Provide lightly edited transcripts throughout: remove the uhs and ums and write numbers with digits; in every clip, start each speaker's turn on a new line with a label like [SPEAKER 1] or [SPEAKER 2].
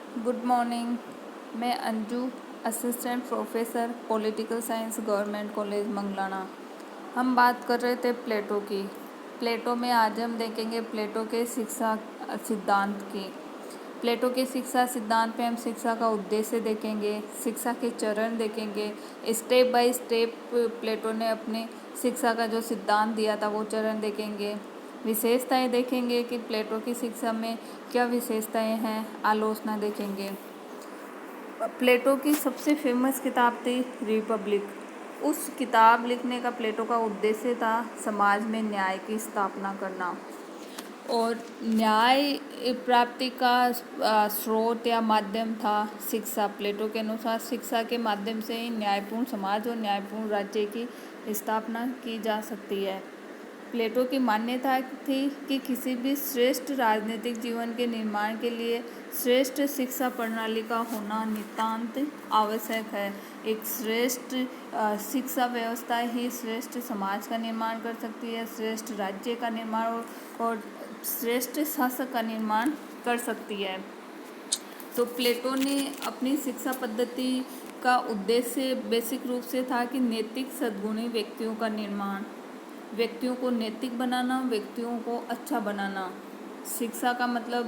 [SPEAKER 1] Good morning. मैं Anju, assistant professor political science government college Manglana. हम बात कर रहे थे प्लेटो की। प्लेटो में आज हम देखेंगे प्लेटो के शिक्षा सिद्धांत की। प्लेटो के शिक्षा सिद्धांत में हम शिक्षा का उद्देश्य देखेंगे, शिक्षा के चरण देखेंगे, स्टेप बाय स्टेप प्लेटो ने अपने शिक्षा का जो सिद्धांत दिया था वो चरण देखेंगे। विशेषताएं देखेंगे कि प्लेटो की शिक्षा में क्या विशेषताएं हैं, आलोचना देखेंगे। प्लेटो की सबसे फेमस किताब थी रिपब्लिक। उस किताब लिखने का प्लेटो का उद्देश्य था समाज में न्याय की स्थापना करना और न्याय प्राप्ति का स्रोत या माध्यम था शिक्षा। प्लेटो के अनुसार शिक्षा के माध्यम से ही न्यायपूर्ण समाज और न्यायपूर्ण राज्य की स्थापना की जा सकती है। प्लेटो की मान्यता थी कि किसी भी श्रेष्ठ राजनीतिक जीवन के निर्माण के लिए श्रेष्ठ शिक्षा प्रणाली का होना नितांत आवश्यक है। एक श्रेष्ठ शिक्षा व्यवस्था ही श्रेष्ठ समाज का निर्माण कर सकती है, श्रेष्ठ राज्य का निर्माण और श्रेष्ठ शासक का निर्माण कर सकती है। तो प्लेटो ने अपनी शिक्षा पद्धति का उद्देश्य बेसिक रूप से था कि नैतिक सद्गुणी व्यक्तियों का निर्माण, व्यक्तियों को नैतिक बनाना, व्यक्तियों को अच्छा बनाना। शिक्षा का मतलब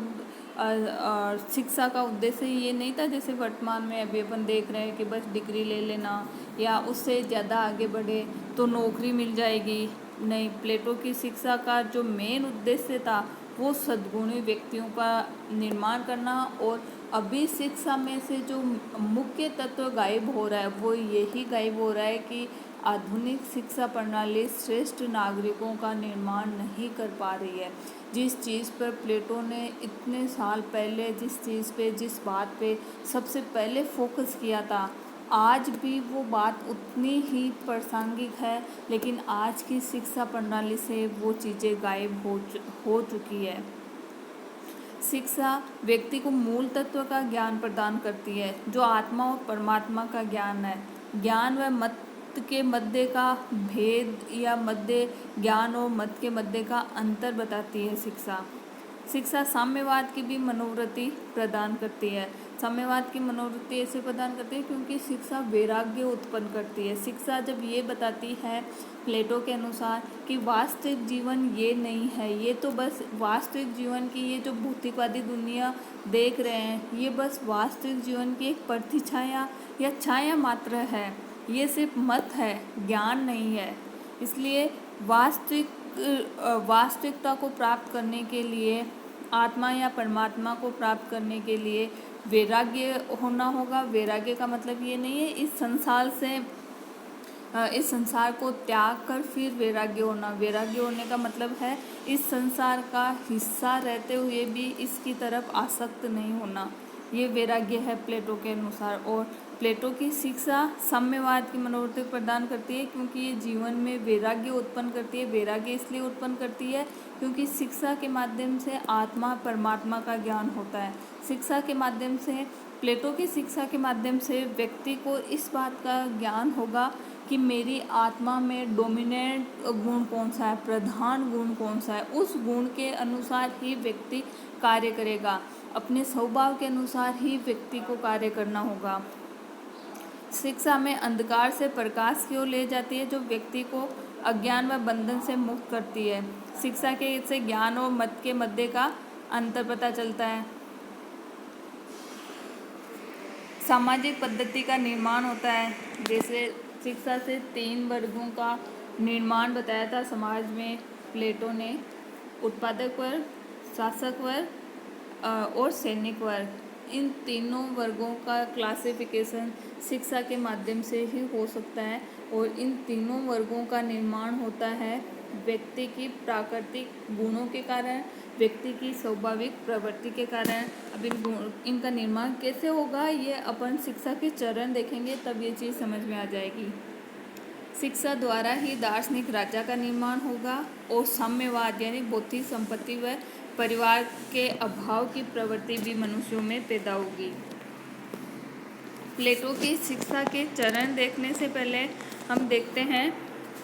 [SPEAKER 1] शिक्षा का उद्देश्य ये नहीं था जैसे वर्तमान में अभी अपन देख रहे हैं कि बस डिग्री ले लेना या उससे ज़्यादा आगे बढ़े तो नौकरी मिल जाएगी। नहीं, प्लेटो की शिक्षा का जो मेन उद्देश्य था वो सद्गुणी व्यक्तियों का निर्माण करना। और अभी शिक्षा में से जो मुख्य तत्व गायब हो रहा है वो यही गायब हो रहा है कि आधुनिक शिक्षा प्रणाली श्रेष्ठ नागरिकों का निर्माण नहीं कर पा रही है। जिस चीज़ पर प्लेटो ने इतने साल पहले जिस बात पे सबसे पहले फोकस किया था, आज भी वो बात उतनी ही प्रासंगिक है, लेकिन आज की शिक्षा प्रणाली से वो चीज़ें गायब हो चुकी है। शिक्षा व्यक्ति को मूल तत्व का ज्ञान प्रदान करती है जो आत्मा और परमात्मा का ज्ञान है। ज्ञान व मत के मध्य का भेद या ज्ञान और मत के मध्य का अंतर बताती है शिक्षा साम्यवाद की भी मनोवृत्ति प्रदान करती है। साम्यवाद की मनोवृत्ति ऐसे प्रदान करती है क्योंकि शिक्षा वैराग्य उत्पन्न करती है। शिक्षा जब ये बताती है प्लेटो के अनुसार कि वास्तविक जीवन ये नहीं है, ये तो बस वास्तविक जीवन की ये जो भौतिकवादी दुनिया देख रहे हैं ये बस वास्तविक जीवन की एक प्रतिछाया या छाया मात्र है, ये सिर्फ मत है, ज्ञान नहीं है। इसलिए वास्तविकता को प्राप्त करने के लिए, आत्मा या परमात्मा को प्राप्त करने के लिए वैराग्य होना होगा। वैराग्य का मतलब ये नहीं है इस संसार को त्याग कर फिर वैराग्य होना। वैराग्य होने का मतलब है इस संसार का हिस्सा रहते हुए भी इसकी तरफ आसक्त नहीं होना। ये वैराग्य है प्लेटो के अनुसार। और प्लेटो की शिक्षा साम्यवाद की मनोवृत्ति प्रदान करती है क्योंकि ये जीवन में वैराग्य उत्पन्न करती है। वैराग्य इसलिए उत्पन्न करती है क्योंकि शिक्षा के माध्यम से आत्मा परमात्मा का ज्ञान होता है। शिक्षा के माध्यम से, प्लेटो की शिक्षा के माध्यम से व्यक्ति को इस बात का ज्ञान होगा कि मेरी आत्मा में डोमिनेंट गुण कौन सा है, प्रधान गुण कौन सा है। उस गुण के अनुसार ही व्यक्ति कार्य करेगा, अपने स्वभाव के अनुसार ही व्यक्ति को कार्य करना होगा। शिक्षा में अंधकार से प्रकाश की ओर ले जाती है जो व्यक्ति को अज्ञान व बंधन से मुक्त करती है। शिक्षा के से ज्ञान और मत के मध्य का अंतर पता चलता है। सामाजिक पद्धति का निर्माण होता है। जैसे शिक्षा से 3 वर्गों का निर्माण बताया था समाज में प्लेटो ने, उत्पादक वर्ग, शासक वर्ग और सैनिक वर्ग। इन तीनों वर्गों का क्लासिफिकेशन शिक्षा के माध्यम से ही हो सकता है और इन तीनों वर्गों का निर्माण होता है व्यक्ति की प्राकृतिक गुणों के कारण, व्यक्ति की स्वाभाविक प्रवृत्ति के कारण। अब इनका निर्माण कैसे होगा ये अपन शिक्षा के चरण देखेंगे तब ये चीज़ समझ में आ जाएगी। शिक्षा द्वारा ही दार्शनिक राजा का निर्माण होगा और साम्यवाद यानी बौद्धिक संपत्ति व परिवार के अभाव की प्रवृत्ति भी मनुष्यों में पैदा होगी। प्लेटो की शिक्षा के चरण देखने से पहले हम देखते हैं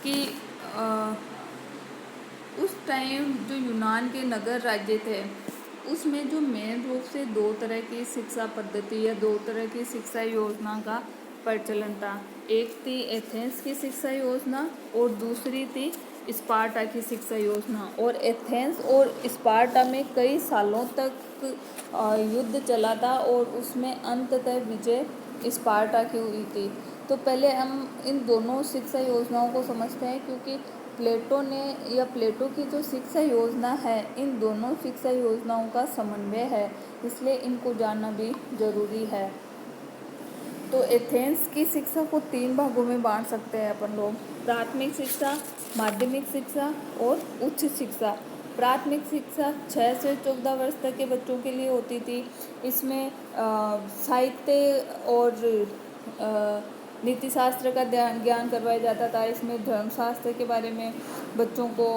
[SPEAKER 1] कि उस टाइम जो यूनान के नगर राज्य थे उसमें जो मेन रूप से दो तरह की शिक्षा पद्धति या दो तरह की शिक्षा योजना का प्रचलन था। एक थी एथेंस की शिक्षा योजना और दूसरी थी स्पार्टा की शिक्षा योजना। और एथेंस और स्पार्टा में कई सालों तक युद्ध चला था और उसमें अंततः विजय स्पार्टा की हुई थी। तो पहले हम इन दोनों शिक्षा योजनाओं को समझते हैं, क्योंकि प्लेटो की जो शिक्षा योजना है इन दोनों शिक्षा योजनाओं का समन्वय है, इसलिए इनको जानना भी जरूरी है। तो एथेंस की शिक्षा को 3 भागों में बांट सकते हैं अपन लोग: प्राथमिक शिक्षा, माध्यमिक शिक्षा और उच्च शिक्षा। प्राथमिक शिक्षा 6 से 14 वर्ष तक के बच्चों के लिए होती थी। इसमें साहित्य और नीति शास्त्र का ज्ञान करवाया जाता था। इसमें धर्मशास्त्र के बारे में बच्चों को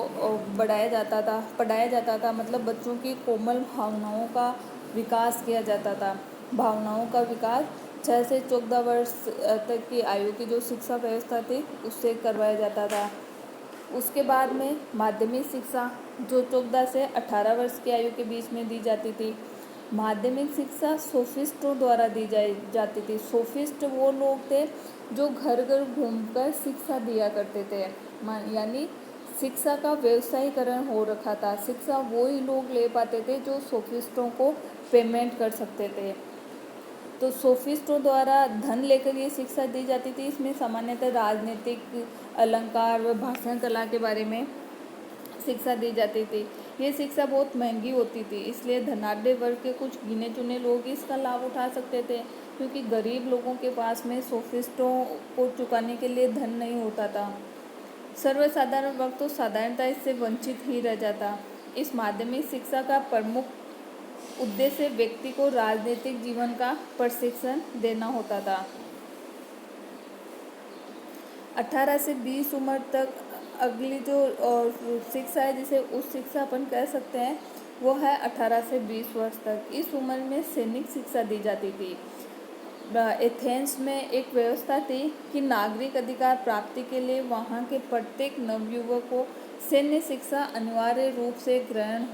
[SPEAKER 1] पढ़ाया जाता था। मतलब बच्चों की कोमल भावनाओं का विकास किया जाता था। भावनाओं का विकास 6 से 14 वर्ष तक की आयु की जो शिक्षा व्यवस्था थी उससे करवाया जाता था। उसके बाद में माध्यमिक शिक्षा जो 14 से 18 वर्ष की आयु के बीच में दी जाती थी। माध्यमिक शिक्षा सोफिस्टों द्वारा दी जाती थी। सोफिस्ट वो लोग थे जो घर घर घूमकर शिक्षा दिया करते थे, यानी शिक्षा का व्यवसायीकरण हो रखा था। शिक्षा वो ही लोग ले पाते थे जो सोफिस्टों को पेमेंट कर सकते थे। तो सोफिस्टों द्वारा धन लेकर ये शिक्षा दी जाती थी। इसमें सामान्यतः राजनीतिक, अलंकार व भाषण कला के बारे में शिक्षा दी जाती थी। ये शिक्षा बहुत महंगी होती थी, इसलिए धनाढ्य वर्ग के कुछ गिने चुने लोग इसका लाभ उठा सकते थे, क्योंकि गरीब लोगों के पास में सोफिस्टों को चुकाने के लिए धन नहीं होता था। सर्वसाधारण वर्ग तो साधारणतः इससे वंचित ही रह जाता। इस माध्यमिक शिक्षा का प्रमुख उद्देश्य व्यक्ति को राजनीतिक जीवन का प्रशिक्षण देना होता था। 18 से 20 उम्र तक अगली जो शिक्षा है, जिसे उच्च शिक्षा अपन कह सकते हैं, वो है 18 से 20 वर्ष तक। इस उम्र में सैनिक शिक्षा दी जाती थी। एथेंस में एक व्यवस्था थी कि नागरिक अधिकार प्राप्ति के लिए वहाँ के प्रत्येक नवयुवक को सैन्य शिक्षा अनिवार्य रूप से ग्रहण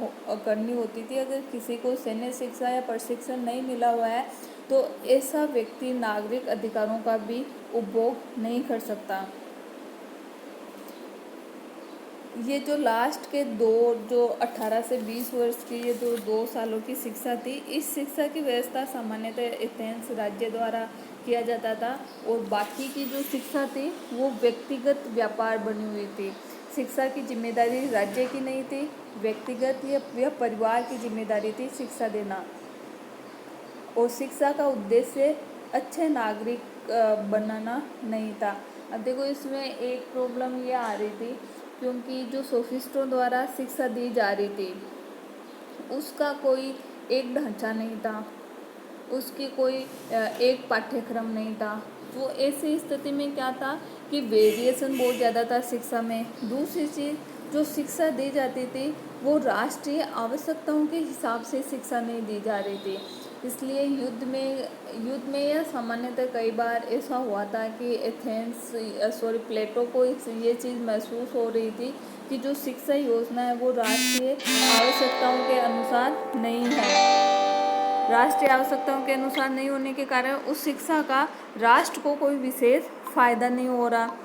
[SPEAKER 1] करनी होती थी। अगर किसी को सैन्य शिक्षा या प्रशिक्षण नहीं मिला हुआ है तो ऐसा व्यक्ति नागरिक अधिकारों का भी उपभोग नहीं कर सकता। ये जो लास्ट के जो 18 से 20 वर्ष की ये जो 2 सालों की शिक्षा थी, इस शिक्षा की व्यवस्था सामान्यतः एथेंस राज्य द्वारा किया जाता था। और बाकी की जो शिक्षा थी वो व्यक्तिगत व्यापार बनी हुई थी। शिक्षा की जिम्मेदारी राज्य की नहीं थी, व्यक्तिगत या परिवार की जिम्मेदारी थी शिक्षा देना। और शिक्षा का उद्देश्य अच्छे नागरिक बनाना नहीं था। अब देखो, इसमें एक प्रॉब्लम ये आ रही थी, क्योंकि जो सोफिस्टों द्वारा शिक्षा दी जा रही थी उसका कोई एक ढांचा नहीं था, उसकी कोई एक पाठ्यक्रम नहीं था। तो ऐसी स्थिति में क्या था कि वेरिएशन बहुत ज़्यादा था शिक्षा में। दूसरी चीज़, जो शिक्षा दी जाती थी वो राष्ट्रीय आवश्यकताओं के हिसाब से शिक्षा नहीं दी जा रही थी। इसलिए युद्ध में या सामान्यतः कई बार ऐसा हुआ था कि प्लेटो को ये चीज़ महसूस हो रही थी कि जो शिक्षा योजना है वो राष्ट्रीय आवश्यकताओं के अनुसार नहीं है। राष्ट्रीय आवश्यकताओं के अनुसार नहीं होने के कारण उस शिक्षा का राष्ट्र को कोई विशेष फायदा नहीं हो रहा।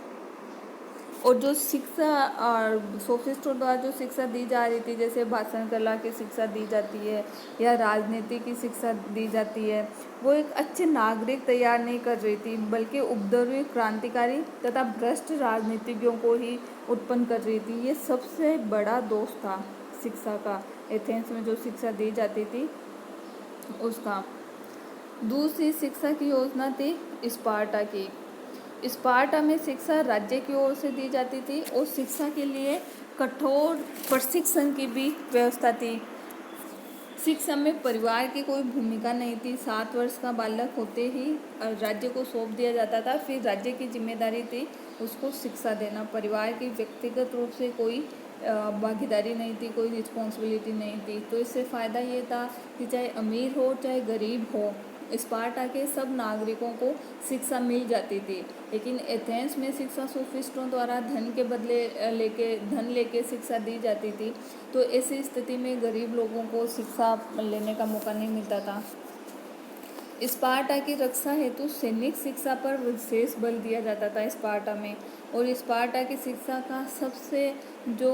[SPEAKER 1] और जो शिक्षा सोफिस्टों द्वारा जो शिक्षा दी जा रही थी, जैसे भाषण कला की शिक्षा दी जाती है या राजनीति की शिक्षा दी जाती है, वो एक अच्छे नागरिक तैयार नहीं कर रही थी, बल्कि उपद्रवी, क्रांतिकारी तथा भ्रष्ट राजनीतिज्ञों को ही उत्पन्न कर रही थी। ये सबसे बड़ा दोष था शिक्षा का, एथेंस में जो शिक्षा दी जाती थी उसका। दूसरी शिक्षा की योजना थी स्पार्टा की। स्पार्टा में शिक्षा राज्य की ओर से दी जाती थी और शिक्षा के लिए कठोर प्रशिक्षण की भी व्यवस्था थी। शिक्षा में परिवार की कोई भूमिका नहीं थी। 7 वर्ष का बालक होते ही राज्य को सौंप दिया जाता था, फिर राज्य की जिम्मेदारी थी उसको शिक्षा देना। परिवार की व्यक्तिगत रूप से कोई भागीदारी नहीं थी, कोई रिस्पॉन्सिबिलिटी नहीं थी। तो इससे फ़ायदा ये था कि चाहे अमीर हो चाहे गरीब हो, स्पार्टा के सब नागरिकों को शिक्षा मिल जाती थी, लेकिन एथेंस में शिक्षा सोफिस्टों द्वारा धन लेके शिक्षा दी जाती थी। तो ऐसी स्थिति में गरीब लोगों को शिक्षा लेने का मौका नहीं मिलता था। स्पार्टा की रक्षा हेतु सैनिक शिक्षा पर विशेष बल दिया जाता था स्पार्टा में। और स्पार्टा की शिक्षा का सबसे जो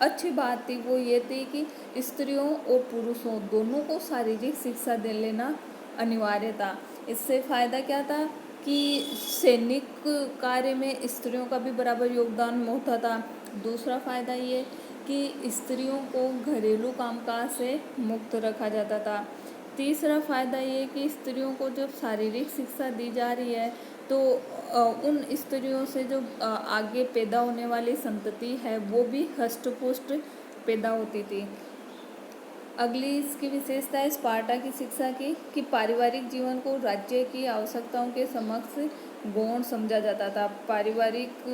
[SPEAKER 1] अच्छी बात थी वो ये थी कि स्त्रियों और पुरुषों दोनों को शारीरिक शिक्षा दे लेना अनिवार्य था। इससे फ़ायदा क्या था कि सैनिक कार्य में स्त्रियों का भी बराबर योगदान होता था। दूसरा फ़ायदा ये कि स्त्रियों को घरेलू कामकाज से मुक्त रखा जाता था। तीसरा फ़ायदा ये कि स्त्रियों को जब शारीरिक शिक्षा दी जा रही है तो उन स्त्रियों से जो आगे पैदा होने वाली संतति है वो भी हष्ट पुष्ट पैदा होती थी। अगली इसकी विशेषता है स्पार्टा की शिक्षा की कि पारिवारिक जीवन को राज्य की आवश्यकताओं के समक्ष गौण समझा जाता था। पारिवारिक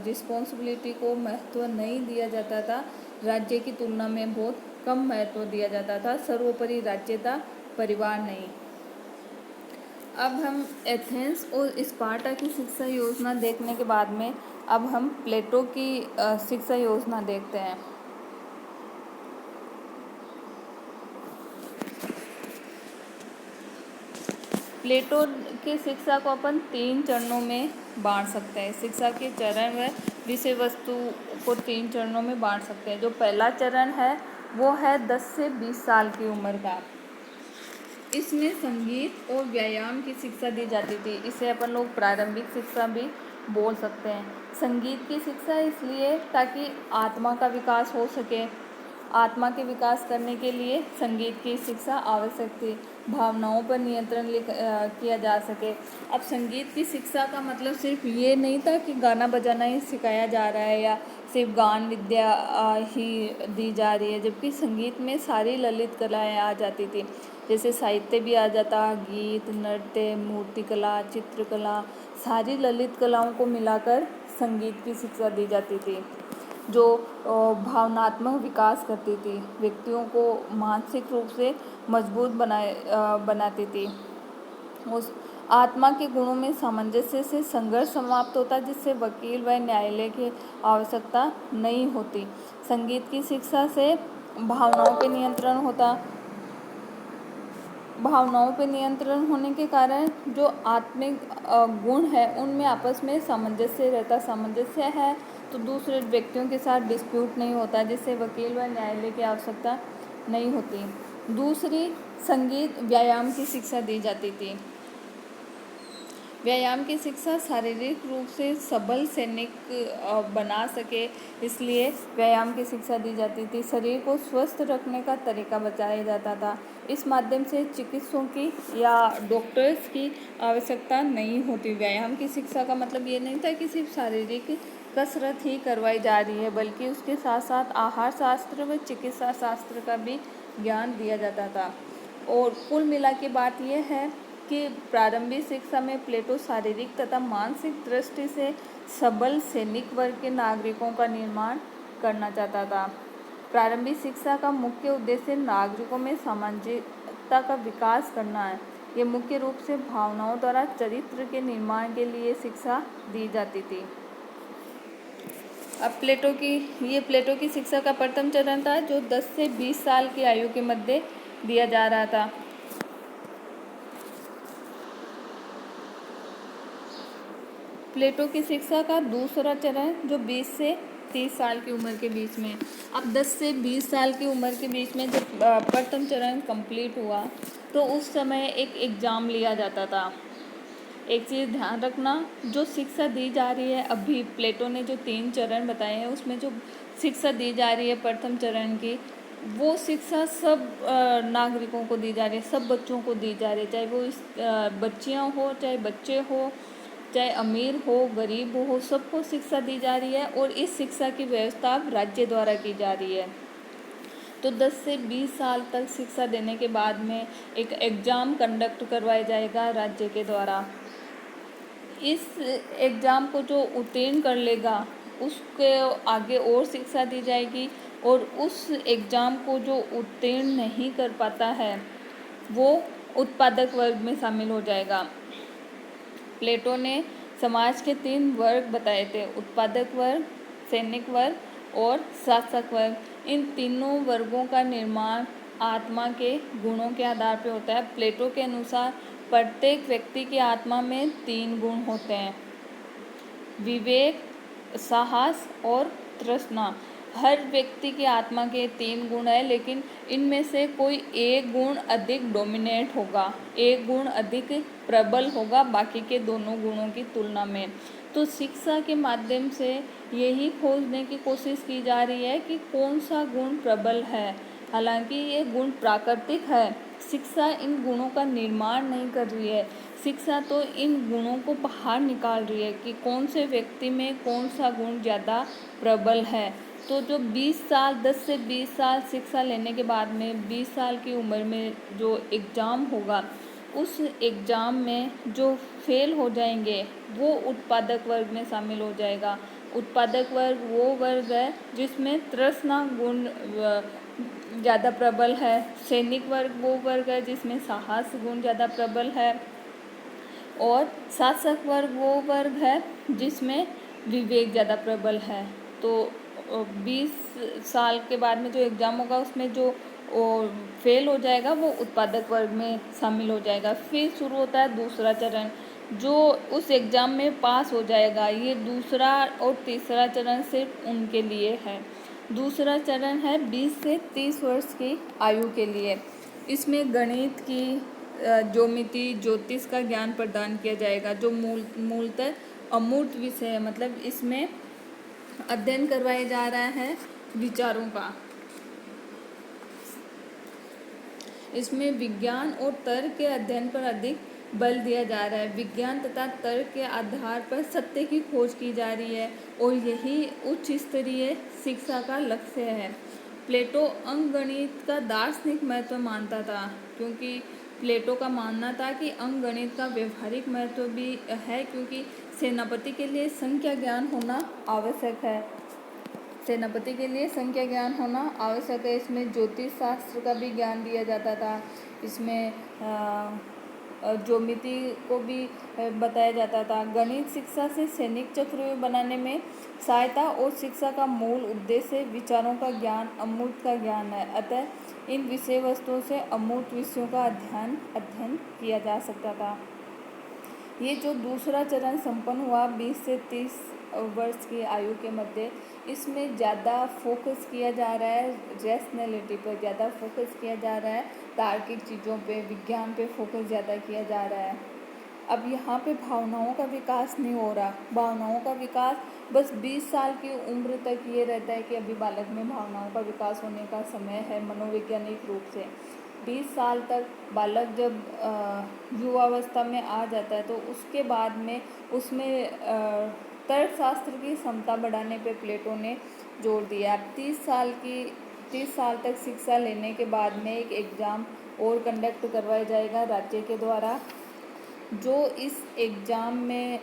[SPEAKER 1] रिस्पॉन्सिबिलिटी को महत्व नहीं दिया जाता था, राज्य की तुलना में बहुत कम महत्व दिया जाता था। सर्वोपरि राज्य था, परिवार नहीं। अब हम एथेंस और स्पार्टा की शिक्षा योजना देखने के बाद में अब हम प्लेटो की शिक्षा योजना देखते हैं। प्लेटो की शिक्षा को अपन 3 चरणों में बांट सकते हैं। शिक्षा के चरण व विषय वस्तु को 3 चरणों में बांट सकते हैं। जो पहला चरण है वो है 10 से 20 साल की उम्र का। इसमें संगीत और व्यायाम की शिक्षा दी जाती थी। इसे अपन लोग प्रारंभिक शिक्षा भी बोल सकते हैं। संगीत की शिक्षा इसलिए ताकि आत्मा का विकास हो सके। आत्मा के विकास करने के लिए संगीत की शिक्षा आवश्यक थी। भावनाओं पर नियंत्रण किया जा सके। अब संगीत की शिक्षा का मतलब सिर्फ ये नहीं था कि गाना बजाना ही सिखाया जा रहा है या सिर्फ गान विद्या ही दी जा रही है, जबकि संगीत में सारी ललित कलाएं आ जाती थी। जैसे साहित्य भी आ जाता, गीत, नृत्य, मूर्तिकला, चित्रकला, सारी ललित कलाओं को मिलाकर संगीत की शिक्षा दी जाती थी, जो भावनात्मक विकास करती थी, व्यक्तियों को मानसिक रूप से मजबूत बनाती थी। उस आत्मा के गुणों में सामंजस्य से संघर्ष समाप्त होता, जिससे वकील व न्यायालय की आवश्यकता नहीं होती। संगीत की शिक्षा से भावनाओं पे नियंत्रण होता। भावनाओं पे नियंत्रण होने के कारण जो आत्मिक गुण है उनमें आपस में सामंजस्य रहता। सामंजस्य है तो दूसरे व्यक्तियों के साथ डिस्प्यूट नहीं होता, जिससे वकील व न्यायालय की आवश्यकता नहीं होती। दूसरी, संगीत व्यायाम की शिक्षा दी जाती थी। व्यायाम की शिक्षा शारीरिक रूप से सबल सैनिक बना सके, इसलिए व्यायाम की शिक्षा दी जाती थी। शरीर को स्वस्थ रखने का तरीका बताया जाता था। इस माध्यम से चिकित्सकों की या डॉक्टर्स की आवश्यकता नहीं होती। व्यायाम की शिक्षा का मतलब ये नहीं था कि सिर्फ शारीरिक कसरत ही करवाई जा रही है, बल्कि उसके साथ साथ आहार शास्त्र व चिकित्सा शास्त्र का भी ज्ञान दिया जाता था। और कुल मिला के बात यह है कि प्रारंभिक शिक्षा में प्लेटो शारीरिक तथा मानसिक दृष्टि से सबल सैनिक वर्ग के नागरिकों का निर्माण करना चाहता था। प्रारंभिक शिक्षा का मुख्य उद्देश्य नागरिकों में सामाजिकता का विकास करना है। ये मुख्य रूप से भावनाओं द्वारा चरित्र के निर्माण के लिए शिक्षा दी जाती थी। अब प्लेटो की शिक्षा का प्रथम चरण था, जो 10 से 20 साल की आयु के मध्य दिया जा रहा था। प्लेटो की शिक्षा का दूसरा चरण जो 20 से 30 साल की उम्र के बीच में। अब 10 से 20 साल की उम्र के बीच में जब प्रथम चरण कंप्लीट हुआ तो उस समय एक एग्ज़ाम लिया जाता था। एक चीज़ ध्यान रखना, जो शिक्षा दी जा रही है अभी प्लेटो ने जो 3 चरण बताए हैं उसमें जो शिक्षा दी जा रही है प्रथम चरण की, वो शिक्षा सब नागरिकों को दी जा रही है, सब बच्चों को दी जा रही है, चाहे वो बच्चियाँ हो, चाहे बच्चे हो, चाहे अमीर हो, गरीब हो, सबको शिक्षा दी जा रही है। और इस शिक्षा की व्यवस्था अब राज्य द्वारा की जा रही है। तो 10 से 20 साल तक शिक्षा देने के बाद में एक एग्ज़ाम कंडक्ट करवाया जाएगा राज्य के द्वारा। इस एग्ज़ाम को जो उत्तीर्ण कर लेगा उसके आगे और शिक्षा दी जाएगी, और उस एग्ज़ाम को जो उत्तीर्ण नहीं कर पाता है वो उत्पादक वर्ग में शामिल हो जाएगा। प्लेटो ने समाज के 3 वर्ग बताए थे, उत्पादक वर्ग, सैनिक वर्ग और शासक वर्ग। इन तीनों वर्गों का निर्माण आत्मा के गुणों के आधार पर होता है। प्लेटो के अनुसार प्रत्येक व्यक्ति की आत्मा में 3 गुण होते हैं, विवेक, साहस और तृष्णा। हर व्यक्ति की आत्मा के 3 गुण है, लेकिन इनमें से कोई एक गुण अधिक डोमिनेट होगा, एक गुण अधिक प्रबल होगा बाकी के दोनों गुणों की तुलना में। तो शिक्षा के माध्यम से यही खोजने की कोशिश की जा रही है कि कौन सा गुण प्रबल है। हालांकि ये गुण प्राकृतिक है, शिक्षा इन गुणों का निर्माण नहीं कर रही है। शिक्षा तो इन गुणों को बाहर निकाल रही है कि कौन से व्यक्ति में कौन सा गुण ज़्यादा प्रबल है। तो जो 20 साल 10 से 20 साल शिक्षा लेने के बाद में 20 साल की उम्र में जो एग्ज़ाम होगा, उस एग्ज़ाम में जो फेल हो जाएंगे वो उत्पादक वर्ग में शामिल हो जाएगा। उत्पादक वर्ग वो वर्ग है जिसमें तृष्णा गुण ज़्यादा प्रबल है। सैनिक वर्ग वो वर्ग है जिसमें साहस गुण ज़्यादा प्रबल है। और शासक वर्ग वो वर्ग है जिसमें विवेक ज़्यादा प्रबल है। तो 20 साल के बाद में जो एग्ज़ाम होगा उसमें जो फेल हो जाएगा वो उत्पादक वर्ग में शामिल हो जाएगा। फिर शुरू होता है दूसरा चरण, जो उस एग्ज़ाम में पास हो जाएगा। ये दूसरा और तीसरा चरण सिर्फ उनके लिए है। दूसरा चरण है 20 से 30 वर्ष की आयु के लिए। इसमें गणित की ज्योमिति, ज्योतिष का ज्ञान प्रदान किया जाएगा, जो मूलतः अमूर्त विषय है। मतलब इसमें अध्ययन करवाया जा रहा है विचारों का। इसमें विज्ञान और तर्क के अध्ययन पर अधिक बल दिया जा रहा है। विज्ञान तथा तर्क के आधार पर सत्य की खोज की जा रही है और यही उच्च स्तरीय शिक्षा का लक्ष्य है। प्लेटो अंकगणित का दार्शनिक महत्व मानता था, क्योंकि प्लेटो का मानना था कि अंकगणित का व्यवहारिक महत्व भी है, क्योंकि सेनापति के लिए संख्या ज्ञान होना आवश्यक है। सेनापति के लिए संख्या ज्ञान होना आवश्यक है। इसमें ज्योतिष शास्त्र का भी ज्ञान दिया जाता था। इसमें ज्योमिति को भी बताया जाता था। गणित शिक्षा से सैनिक चक्रव्यूह बनाने में सहायता और शिक्षा का मूल उद्देश्य विचारों का ज्ञान, अमूर्त का ज्ञान है। अतः इन विषय वस्तुओं से अमूर्त विषयों का अध्ययन किया जा सकता था। ये जो दूसरा चरण संपन्न हुआ 20 से 30 वर्ष की आयु के मध्य, इसमें ज़्यादा फोकस किया जा रहा है रैशनैलिटी पर, ज़्यादा फोकस किया जा रहा है तार्किक चीज़ों पे, विज्ञान पे फोकस ज़्यादा किया जा रहा है। अब यहाँ पे भावनाओं का विकास नहीं हो रहा। भावनाओं का विकास बस 20 साल की उम्र तक ये रहता है कि अभी बालक में भावनाओं का विकास होने का समय है मनोवैज्ञानिक रूप से। 20 साल तक बालक जब युवावस्था में आ जाता है तो उसके बाद में उसमें तर्कशास्त्र की क्षमता बढ़ाने पे प्लेटो ने जोर दिया। 30 साल तक शिक्षा लेने के बाद में एक एग्ज़ाम और कंडक्ट करवाया जाएगा राज्य के द्वारा। जो इस एग्ज़ाम में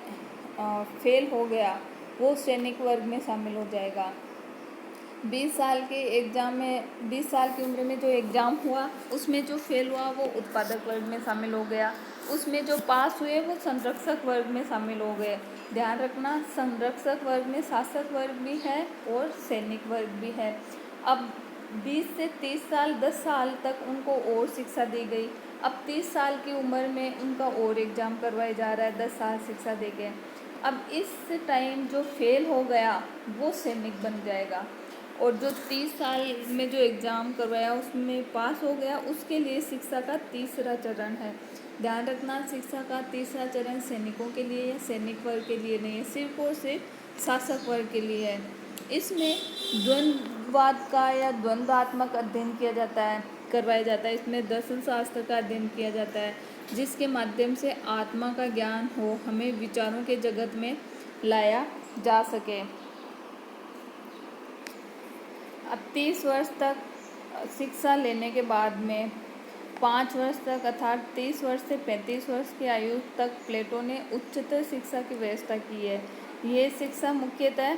[SPEAKER 1] फेल हो गया वो सैनिक वर्ग में शामिल हो जाएगा। 20 साल के एग्ज़ाम में 20 साल की उम्र में जो एग्ज़ाम हुआ उसमें जो फेल हुआ वो उत्पादक वर्ग में शामिल हो गया। उसमें जो पास हुए वो संरक्षक वर्ग में शामिल हो गए। ध्यान रखना, संरक्षक वर्ग में शासक वर्ग भी है और सैनिक वर्ग भी है। अब 20 से 30 साल 10 साल तक उनको और शिक्षा दी गई। अब 30 साल की उम्र में उनका और एग्ज़ाम करवाया जा रहा है 10 साल शिक्षा देके। अब इस टाइम जो फेल हो गया वो सैनिक बन जाएगा और जो 30 साल में जो एग्ज़ाम करवाया उसमें पास हो गया उसके लिए शिक्षा का तीसरा चरण है। ध्यान रखना, शिक्षा का तीसरा चरण सैनिकों के लिए या सैनिक वर्ग के लिए नहीं है, सिर्फ और सिर्फ शासक वर्ग के लिए है। इसमें द्वंद्ववाद का या द्वंद्वात्मक अध्ययन किया जाता है, करवाया जाता है। इसमें दर्शन शास्त्र का अध्ययन किया जाता है जिसके माध्यम से आत्मा का ज्ञान हो, हमें विचारों के जगत में लाया जा सके। अब 30 वर्ष तक शिक्षा लेने के बाद में 5 वर्ष तक अर्थात 30 वर्ष से 35 वर्ष की आयु तक प्लेटो ने उच्चतर शिक्षा की व्यवस्था की है। ये शिक्षा मुख्यतः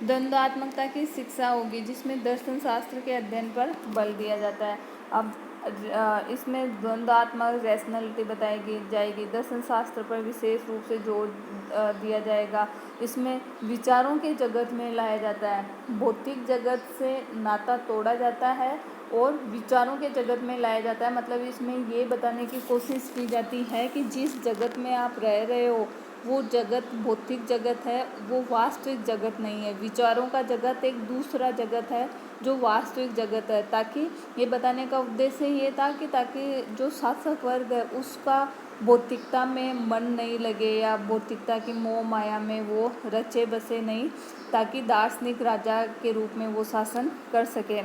[SPEAKER 1] द्वंद्वात्मकता की शिक्षा होगी जिसमें दर्शन शास्त्र के अध्ययन पर बल दिया जाता है। अब इसमें द्वंद्वात्मक रैशनैलिटी बताई जाएगी। दर्शन शास्त्र पर विशेष रूप से जोर दिया जाएगा। इसमें विचारों के जगत में लाया जाता है। भौतिक जगत से नाता तोड़ा जाता है और विचारों के जगत में लाया जाता है। मतलब इसमें ये बताने की कोशिश की जाती है कि जिस जगत में आप रह रहे हो वो जगत भौतिक जगत है, वो वास्तविक जगत नहीं है। विचारों का जगत एक दूसरा जगत है जो वास्तविक जगत है। ताकि ये बताने का उद्देश्य ये था कि ताकि जो शासक वर्ग है उसका भौतिकता में मन नहीं लगे या भौतिकता की मोह माया में वो रचे बसे नहीं, ताकि दार्शनिक राजा के रूप में वो शासन कर सके।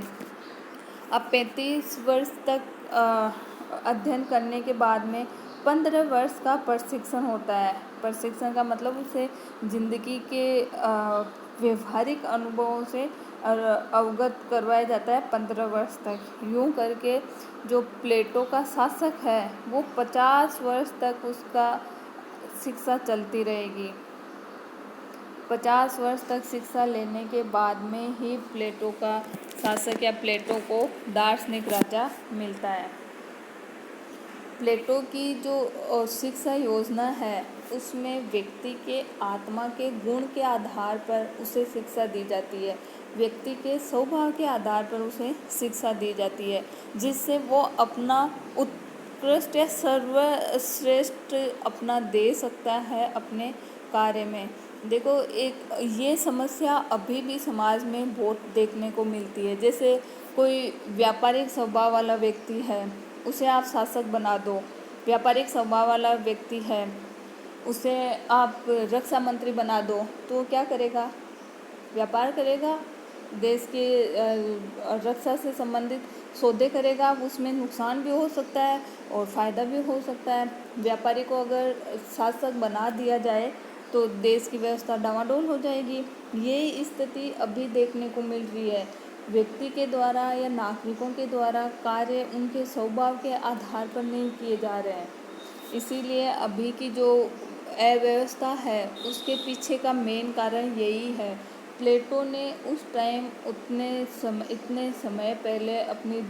[SPEAKER 1] अब 35 वर्ष तक अध्ययन करने के बाद में 15 वर्ष का प्रशिक्षण होता है। प्रशिक्षण का मतलब उसे जिंदगी के व्यवहारिक अनुभवों से अवगत करवाया जाता है 15 वर्ष तक। यूं करके जो प्लेटो का शासक है वो 50 वर्ष तक उसका शिक्षा चलती रहेगी। 50 वर्ष तक शिक्षा लेने के बाद में ही प्लेटो का शासक या प्लेटो को दार्शनिक राजा मिलता है। प्लेटो की जो शिक्षा योजना है उसमें व्यक्ति के आत्मा के गुण के आधार पर उसे शिक्षा दी जाती है। व्यक्ति के स्वभाव के आधार पर उसे शिक्षा दी जाती है, जिससे वो अपना उत्कृष्ट या सर्वश्रेष्ठ अपना दे सकता है अपने कार्य में। देखो, एक ये समस्या अभी भी समाज में बहुत देखने को मिलती है। जैसे कोई व्यापारिक स्वभाव वाला व्यक्ति है, उसे आप शासक बना दो। व्यापारिक स्वभाव वाला व्यक्ति है, उसे आप रक्षा मंत्री बना दो, तो वो क्या करेगा? व्यापार करेगा, देश के रक्षा से संबंधित सौदे करेगा। उसमें नुकसान भी हो सकता है और फ़ायदा भी हो सकता है। व्यापारी को अगर शासक बना दिया जाए तो देश की व्यवस्था डामाडोल हो जाएगी। ये स्थिति अभी देखने को मिल रही है। व्यक्ति के द्वारा या नागरिकों के द्वारा कार्य उनके स्वभाव के आधार पर नहीं किए जा रहे हैं। इसीलिए अभी की जो अव्यवस्था है उसके पीछे का मेन कारण यही है। प्लेटो ने उस टाइम इतने समय पहले अपनी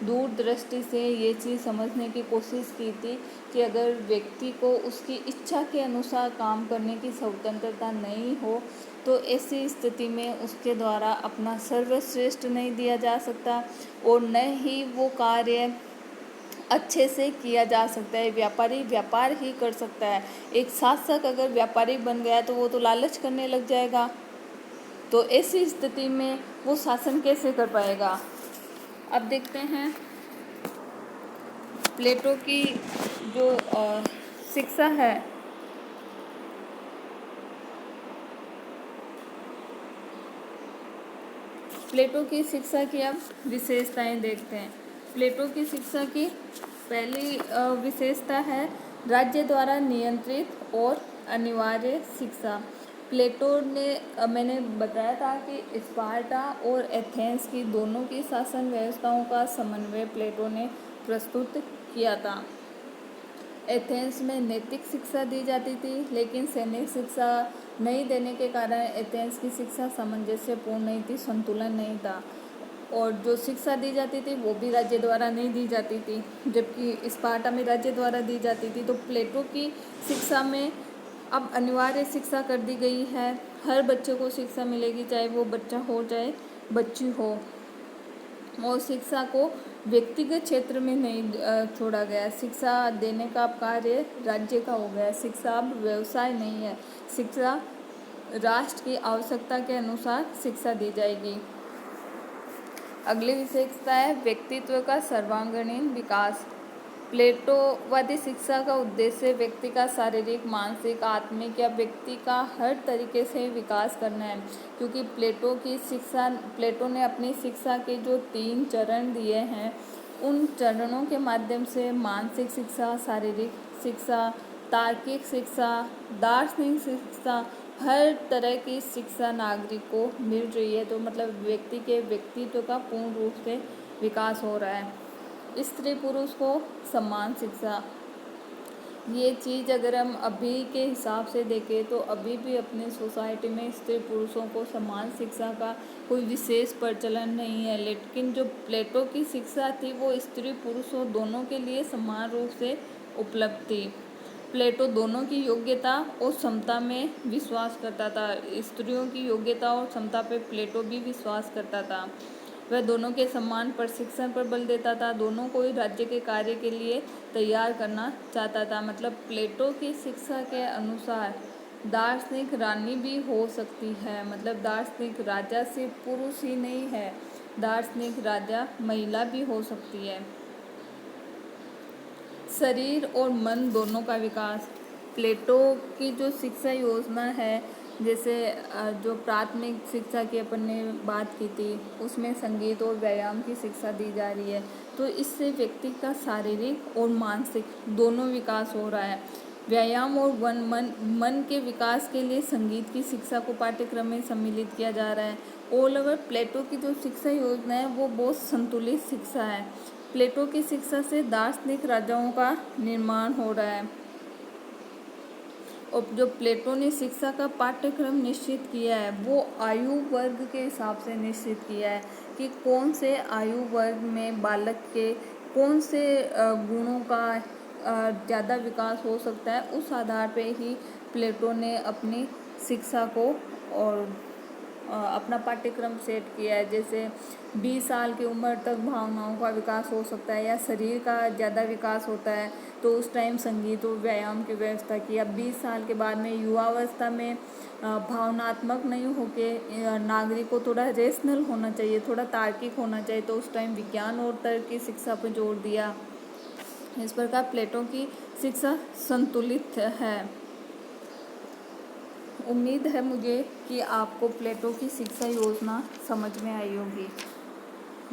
[SPEAKER 1] दूरदृष्टि से ये चीज़ समझने की कोशिश की थी कि अगर व्यक्ति को उसकी इच्छा के अनुसार काम करने की स्वतंत्रता नहीं हो तो ऐसी स्थिति में उसके द्वारा अपना सर्वश्रेष्ठ नहीं दिया जा सकता और न ही वो कार्य अच्छे से किया जा सकता है। व्यापारी व्यापार ही कर सकता है। एक शासक अगर व्यापारी बन गया तो वो तो लालच करने लग जाएगा, तो ऐसी स्थिति में वो शासन कैसे कर पाएगा। अब देखते हैं प्लेटो की जो शिक्षा है, प्लेटो की शिक्षा की अब विशेषताएं देखते हैं। प्लेटो की शिक्षा की पहली विशेषता है राज्य द्वारा नियंत्रित और अनिवार्य शिक्षा। प्लेटो ने मैंने बताया था कि स्पार्टा और एथेंस की दोनों की शासन व्यवस्थाओं का समन्वय प्लेटो ने प्रस्तुत किया था। एथेंस में नैतिक शिक्षा दी जाती थी, लेकिन सैनिक शिक्षा नहीं देने के कारण एथेंस की शिक्षा सामंजस्यपूर्ण नहीं थी, संतुलन नहीं था। और जो शिक्षा दी जाती थी वो भी राज्य द्वारा नहीं दी जाती थी, जबकि स्पार्टा में राज्य द्वारा दी जाती थी। तो प्लेटो की शिक्षा में अब अनिवार्य शिक्षा कर दी गई है। हर बच्चे को शिक्षा मिलेगी, चाहे वो बच्चा हो चाहे बच्ची हो। और शिक्षा को व्यक्तिगत क्षेत्र में नहीं छोड़ा गया। शिक्षा देने का कार्य राज्य का हो गया। शिक्षा अब व्यवसाय नहीं है। शिक्षा राष्ट्र की आवश्यकता के अनुसार शिक्षा दी जाएगी। अगली विशेषता है व्यक्तित्व का सर्वांगीण विकास। प्लेटोवादी शिक्षा का उद्देश्य व्यक्ति का शारीरिक, मानसिक, आत्मिक या व्यक्ति का हर तरीके से विकास करना है। क्योंकि प्लेटो ने अपनी शिक्षा के जो 3 चरण दिए हैं, उन चरणों के माध्यम से मानसिक शिक्षा, शारीरिक शिक्षा, तार्किक शिक्षा, दार्शनिक शिक्षा, हर तरह की शिक्षा नागरिक को मिल रही है। तो मतलब व्यक्ति के व्यक्तित्व का पूर्ण रूप से विकास हो रहा है। स्त्री पुरुष को समान शिक्षा। ये चीज़ अगर हम अभी के हिसाब से देखें तो अभी भी अपने सोसाइटी में स्त्री पुरुषों को समान शिक्षा का कोई विशेष प्रचलन नहीं है। लेकिन जो प्लेटो की शिक्षा थी वो स्त्री पुरुषों दोनों के लिए समान रूप से उपलब्ध थी। प्लेटो दोनों की योग्यता और क्षमता में विश्वास करता था। स्त्रियों की योग्यता और क्षमता पे प्लेटो भी विश्वास करता था। वह दोनों के समान प्रशिक्षण पर बल देता था, दोनों को ही राज्य के कार्य के लिए तैयार करना चाहता था। मतलब प्लेटो की शिक्षा के अनुसार दार्शनिक रानी भी हो सकती है। मतलब दार्शनिक राजा सिर्फ पुरुष ही नहीं है, दार्शनिक राजा महिला भी हो सकती है। शरीर और मन दोनों का विकास। प्लेटो की जो शिक्षा योजना है, जैसे जो प्राथमिक शिक्षा की अपन ने बात की थी, उसमें संगीत और व्यायाम की शिक्षा दी जा रही है। तो इससे व्यक्ति का शारीरिक और मानसिक दोनों विकास हो रहा है। व्यायाम और मन के विकास के लिए संगीत की शिक्षा को पाठ्यक्रम में सम्मिलित किया जा रहा है। ऑल ओवर प्लेटो की जो शिक्षा योजना है वो बहुत संतुलित शिक्षा है। प्लेटो की शिक्षा से दार्शनिक राजाओं का निर्माण हो रहा है। और जो प्लेटो ने शिक्षा का पाठ्यक्रम निश्चित किया है वो आयु वर्ग के हिसाब से निश्चित किया है कि कौन से आयु वर्ग में बालक के कौन से गुणों का ज़्यादा विकास हो सकता है। उस आधार पे ही प्लेटो ने अपनी शिक्षा को और अपना पाठ्यक्रम सेट किया है। जैसे 20 साल की उम्र तक भावनाओं का विकास हो सकता है या शरीर का ज़्यादा विकास होता है, तो उस टाइम संगीत और व्यायाम की व्यवस्था की। अब 20 साल के बाद में युवावस्था में भावनात्मक नहीं होके नागरिक को थोड़ा रेशनल होना चाहिए, थोड़ा तार्किक होना चाहिए, तो उस टाइम विज्ञान और तर्क की शिक्षा पर जोर दिया। इस प्रकार प्लेटो की शिक्षा संतुलित है। उम्मीद है मुझे कि आपको प्लेटो की शिक्षा योजना समझ में आई होगी।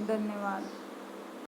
[SPEAKER 1] धन्यवाद।